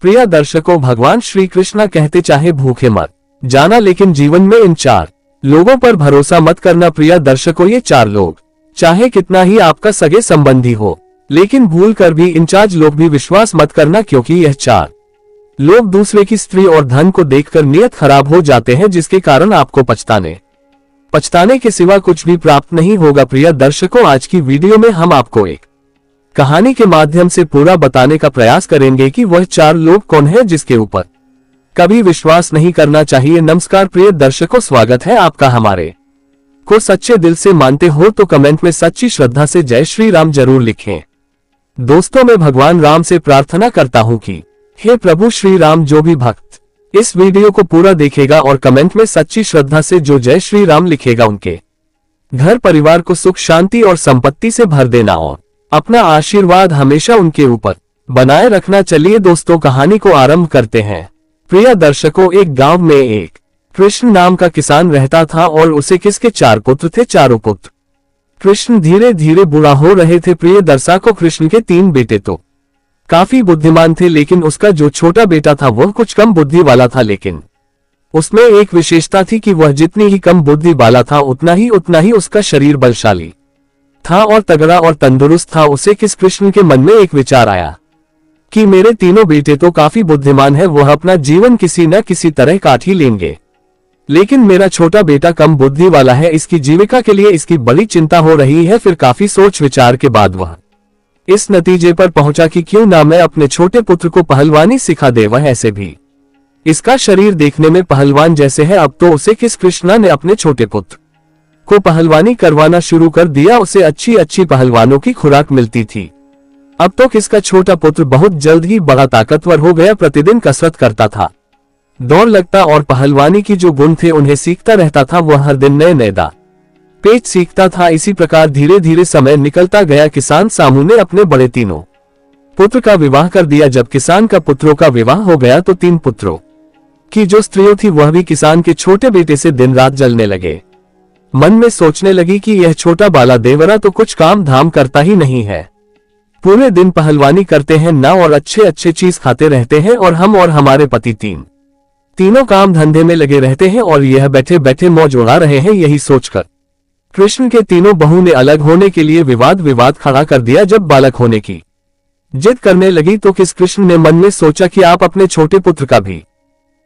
प्रिय दर्शकों, भगवान श्री कृष्ण कहते चाहे भूखे मत जाना, लेकिन जीवन में इन 4 लोगों पर भरोसा मत करना। प्रिय दर्शकों, ये 4 लोग चाहे कितना ही आपका सगे संबंधी हो, लेकिन भूल कर भी इन 4 लोग भी विश्वास मत करना, क्योंकि यह 4 लोग दूसरे की स्त्री और धन को देखकर नियत खराब हो जाते हैं, जिसके कारण आपको पछताने के सिवा कुछ भी प्राप्त नहीं होगा। प्रिय दर्शकों, आज की वीडियो में हम आपको एक कहानी के माध्यम से पूरा बताने का प्रयास करेंगे कि वह 4 लोग कौन हैं जिसके ऊपर कभी विश्वास नहीं करना चाहिए। नमस्कार प्रिय दर्शकों, स्वागत है आपका। हमारे को सच्चे दिल से मानते हो तो कमेंट में सच्ची श्रद्धा से जय श्री राम जरूर लिखें। दोस्तों, मैं भगवान राम से प्रार्थना करता हूं कि हे प्रभु श्री राम, जो भी भक्त इस वीडियो को पूरा देखेगा और कमेंट में सच्ची श्रद्धा से जो जय श्री राम लिखेगा, उनके घर परिवार को सुख शांति और संपत्ति से भर देना और अपना आशीर्वाद हमेशा उनके ऊपर बनाए रखना। चलिए दोस्तों, कहानी को आरंभ करते हैं। प्रिय दर्शकों, एक गांव में एक कृष्ण नाम का किसान रहता था और उसे किसके 4 पुत्र थे। चारों पुत्र कृष्ण धीरे धीरे बूढ़ा हो रहे थे। प्रिय दर्शकों, कृष्ण के 3 बेटे तो काफी बुद्धिमान थे, लेकिन उसका जो छोटा बेटा था वह कुछ कम बुद्धि वाला था। लेकिन उसमें एक विशेषता थी कि वह जितनी ही कम बुद्धि वाला था उतना ही उसका शरीर बलशाली था और तगड़ा और तंदुरुस्त था। उसे किस कृष्ण के मन में एक विचार आया कि मेरे तीनों बेटे तो काफी बुद्धिमान है, वह अपना जीवन किसी न किसी तरह काट ही लेंगे, लेकिन मेरा छोटा बेटा कम बुद्धि वाला है, इसकी जीविका के लिए इसकी बड़ी चिंता हो रही है। फिर काफी सोच विचार के बाद वह इस नतीजे पर पहुंचा कि क्यों ना मैं अपने छोटे पुत्र को पहलवानी सिखा दे। वह ऐसे भी इसका शरीर देखने में पहलवान जैसे है। अब तो उसे किस कृष्णा ने अपने छोटे पुत्र को पहलवानी करवाना शुरू कर दिया। उसे अच्छी अच्छी पहलवानों की खुराक मिलती थी। अब तो किसका छोटा पुत्र बहुत जल्द ही बड़ा ताकतवर हो गया। प्रतिदिन कसरत करता था, दौड़ लगता और पहलवानी की जो गुण थे उन्हें सीखता रहता था। वह हर दिन नए नए पेच सीखता था। इसी प्रकार धीरे धीरे समय निकलता गया। किसान सामू ने अपने बड़े तीनों पुत्र का विवाह कर दिया। जब किसान का पुत्रों का विवाह हो गया तो 3 पुत्रों की जो स्त्रियों थी वह भी किसान के छोटे बेटे से दिन रात जलने लगे। मन में सोचने लगी कि यह छोटा बाला देवरा तो कुछ काम धाम करता ही नहीं है, पूरे दिन पहलवानी करते हैं ना और अच्छे अच्छे चीज खाते रहते हैं, और हम और हमारे पति तीनों काम धंधे में लगे रहते हैं और यह बैठे बैठे मौज उड़ा रहे हैं। यही सोचकर कृष्ण के तीनों बहू ने अलग होने के लिए विवाद खड़ा कर दिया। जब बालक होने की जिद करने लगी तो किस कृष्ण ने मन में सोचा कि आप अपने छोटे पुत्र का भी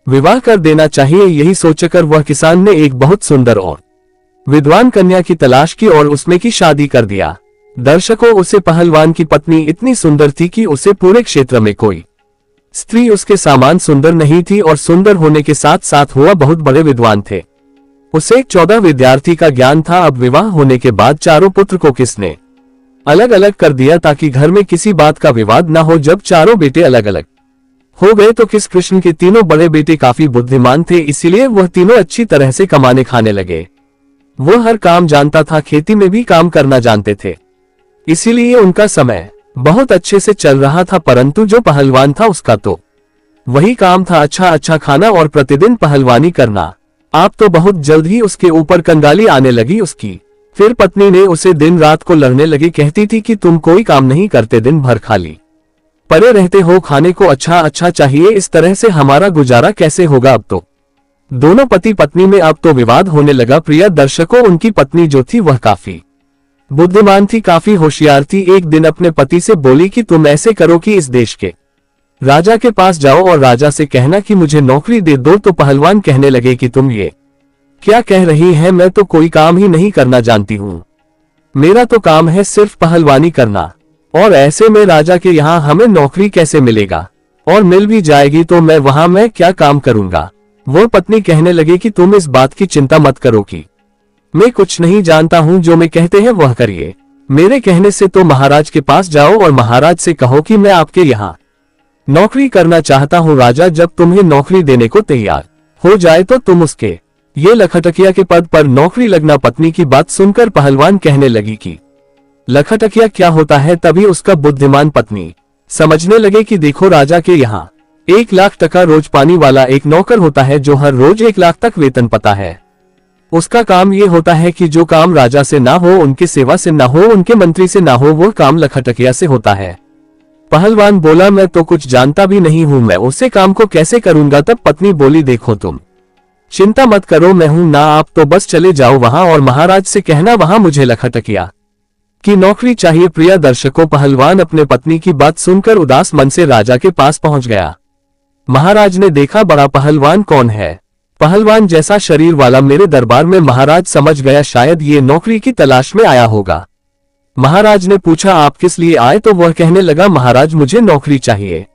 विवाह कर देना चाहिए। यही सोचकर वह किसान ने एक बहुत सुंदर और विद्वान कन्या की तलाश की और उसमें की शादी कर दिया। दर्शकों, उसे पहलवान की पत्नी इतनी सुंदर थी कि उसे पूरे क्षेत्र में कोई स्त्री उसके समान सुंदर नहीं थी, और सुंदर होने के साथ साथ वह बहुत बड़े विद्वान थे। उसे 14 विद्यार्थी का ज्ञान था। अब विवाह होने के बाद चारों पुत्र को किसने अलग अलग कर दिया ताकि घर में किसी बात का विवाद न हो। जब चारों बेटे अलग अलग हो गए तो किस कृष्ण के तीनों बड़े बेटे काफी बुद्धिमान थे, इसीलिए वह तीनों अच्छी तरह से कमाने खाने लगे। वह हर काम जानता था, खेती में भी काम करना जानते थे, इसीलिए उनका समय बहुत अच्छे से चल रहा था। परंतु जो पहलवान था उसका तो वही काम था अच्छा खाना और प्रतिदिन पहलवानी करना। आप तो बहुत जल्द ही उसके ऊपर कंगाली आने लगी उसकी। फिर पत्नी ने उसे दिन रात को लड़ने लगी, कहती थी कि तुम कोई काम नहीं करते, दिन भर खाली पड़े रहते हो, खाने को अच्छा चाहिए, इस तरह से हमारा गुजारा कैसे होगा। अब तो दोनों पति पत्नी में अब तो विवाद होने लगा। प्रिय दर्शकों, उनकी पत्नी जो थी वह काफी बुद्धिमान थी, काफी होशियार थी। एक दिन अपने पति से बोली कि तुम ऐसे करो कि इस देश के राजा के पास जाओ और राजा से कहना कि मुझे नौकरी दे दो। तो पहलवान कहने लगे कि तुम ये क्या कह रही हैं, मैं तो कोई काम ही नहीं करना जानती हूँ, मेरा तो काम है सिर्फ पहलवानी करना, और ऐसे में राजा के यहाँ हमें नौकरी कैसे मिलेगा, और मिल भी जाएगी तो मैं क्या काम करूंगा। वो पत्नी कहने लगी कि तुम इस बात की चिंता मत करो कि मैं कुछ नहीं जानता हूँ, जो मैं कहते हैं वह करिए। मेरे कहने से तो महाराज के पास जाओ और महाराज से कहो कि मैं आपके यहाँ नौकरी करना चाहता हूँ। राजा जब तुम्हें नौकरी देने को तैयार हो जाए तो तुम उसके ये लखटकिया के पद पर नौकरी लगना। पत्नी की बात सुनकर पहलवान कहने लगी कि लखटकिया क्या होता है। तभी उसका बुद्धिमान पत्नी समझने लगे कि देखो, राजा के यहाँ 1 लाख टका रोज पानी वाला एक नौकर होता है जो हर रोज 1 लाख तक वेतन पाता है। उसका काम ये होता है कि जो काम राजा से ना हो, उनकी सेवा से ना हो, उनके मंत्री से ना हो, वो काम लखटकिया से होता है। पहलवान बोला, मैं तो कुछ जानता भी नहीं हूं, मैं उसे काम को कैसे करूंगा। तब पत्नी बोली, देखो तुम चिंता मत करो, मैं हूं ना, आप तो बस चले जाओ वहां और महाराज से कहना वहां मुझे लखटकिया की नौकरी चाहिए। प्रिय दर्शकों, पहलवान अपने पत्नी की बात सुनकर उदास मन से राजा के पास पहुंच गया। महाराज ने देखा, बड़ा पहलवान कौन है, पहलवान जैसा शरीर वाला मेरे दरबार में। महाराज समझ गया शायद ये नौकरी की तलाश में आया होगा। महाराज ने पूछा, आप किस लिए आए। तो वह कहने लगा, महाराज मुझे नौकरी चाहिए।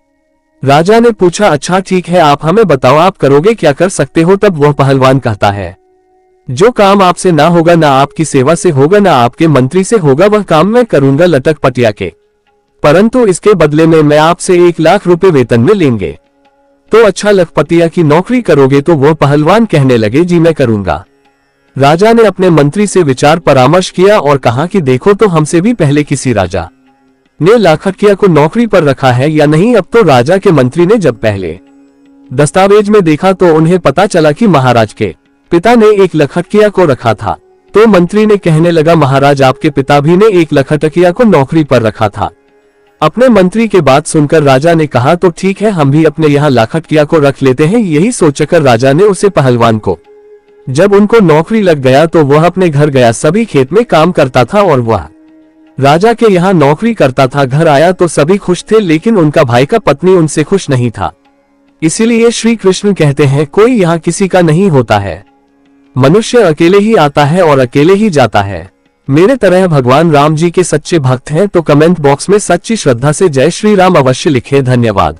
राजा ने पूछा, अच्छा ठीक है, आप हमें बताओ आप करोगे, क्या कर सकते हो। तब वह पहलवान कहता है, जो काम आपसे ना होगा, ना आपकी सेवा से होगा, ना आपके मंत्री से होगा, वह काम मैं करूंगा लटक पटिया के, परंतु इसके बदले में मैं आपसे 1 लाख रुपए वेतन में लेंगे। तो अच्छा लखपतिया की नौकरी करोगे। तो वह पहलवान कहने लगे, जी मैं करूंगा। राजा ने अपने मंत्री से विचार परामर्श किया और कहा कि देखो, तो हमसे भी पहले किसी राजा ने लाखटिया को नौकरी पर रखा है या नहीं। अब तो राजा के मंत्री ने जब पहले दस्तावेज में देखा तो उन्हें पता चला कि महाराज के पिता ने एक लखटकिया को रखा था। तो मंत्री ने कहने लगा, महाराज आपके पिता भी ने एक लखटकिया को नौकरी पर रखा था। अपने मंत्री के बात सुनकर राजा ने कहा, तो ठीक है, हम भी अपने यहाँ लखटकिया को रख लेते हैं। यही सोचकर राजा ने उसे पहलवान को, जब उनको नौकरी लग गया तो वह अपने घर गया। सभी खेत में काम करता था और वह राजा के यहाँ नौकरी करता था। घर आया तो सभी खुश थे, लेकिन उनका भाई का पत्नी उनसे खुश नहीं था। इसीलिए श्री कृष्ण कहते हैं, कोई यहाँ किसी का नहीं होता है, मनुष्य अकेले ही आता है और अकेले ही जाता है। मेरे तरह भगवान राम जी के सच्चे भक्त हैं तो कमेंट बॉक्स में सच्ची श्रद्धा से जय श्री राम अवश्य लिखें। धन्यवाद।